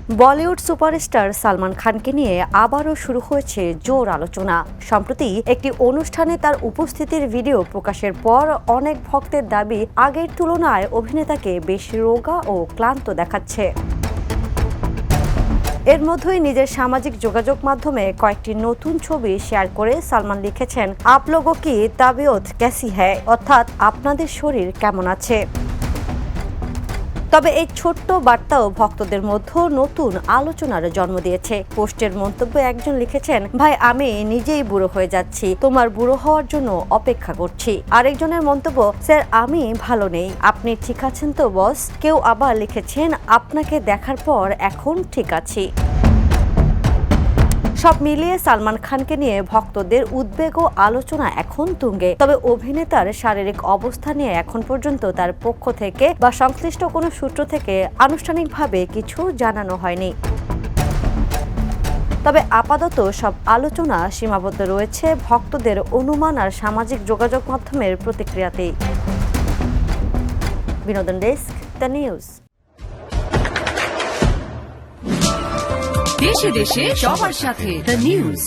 Bollywood superstar Salman খানকে নিয়ে আবারও শুরু হয়েছে জোর আলোচনা। সম্প্রতি একটি অনুষ্ঠানে তার উপস্থিতির ভিডিও প্রকাশের পর অনেক ভক্তের দাবি, আগের তুলনায় অভিনেতাকে বেশ রোগা ও ক্লান্ত দেখাচ্ছে। এর মধ্যেই নিজের সামাজিক যোগাযোগ মাধ্যমে কয়েকটি নতুন ছবি শেয়ার করে সালমান লিখেছেন, আপ লোগো কি তাবিয়ত ক্যাসি হ্যায়, অর্থাৎ আপনাদের শরীর কেমন আছে। তবে এই ছোট্ট বার্তাও ভক্তদের মধ্যে নতুন আলোচনার জন্ম দিয়েছে। পোস্টের মন্তব্যে একজন লিখেছেন, ভাই আমি নিজেই বুড়ো হয়ে যাচ্ছি, তোমার বুড়ো হওয়ার জন্য অপেক্ষা করছি। আরেকজনের মন্তব্য, স্যার আমি ভালো নেই, আপনি ঠিক আছেন তো বস। কেউ আবার লিখেছেন, আপনাকে দেখার পর এখন ঠিক আছি। সব মিলিয়ে সালমান খানকে নিয়ে ভক্তদের উদ্বেগ ও আলোচনা এখন তুঙ্গে। তবে অভিনেতার শারীরিক অবস্থা নিয়ে এখন পর্যন্ত তার পক্ষ থেকে বা সংশ্লিষ্ট কোনো সূত্র থেকে আনুষ্ঠানিকভাবে কিছু জানানো হয়নি। তবে আপাতত সব আলোচনা সীমাবদ্ধ রয়েছে ভক্তদের অনুমান আর সামাজিক যোগাযোগ মাধ্যমের প্রতিক্রিয়াতেই। বিনোদন ডেস্ক, দ্য নিউজ। দেশে দেশে সবার সাথে দ্য নিউজ।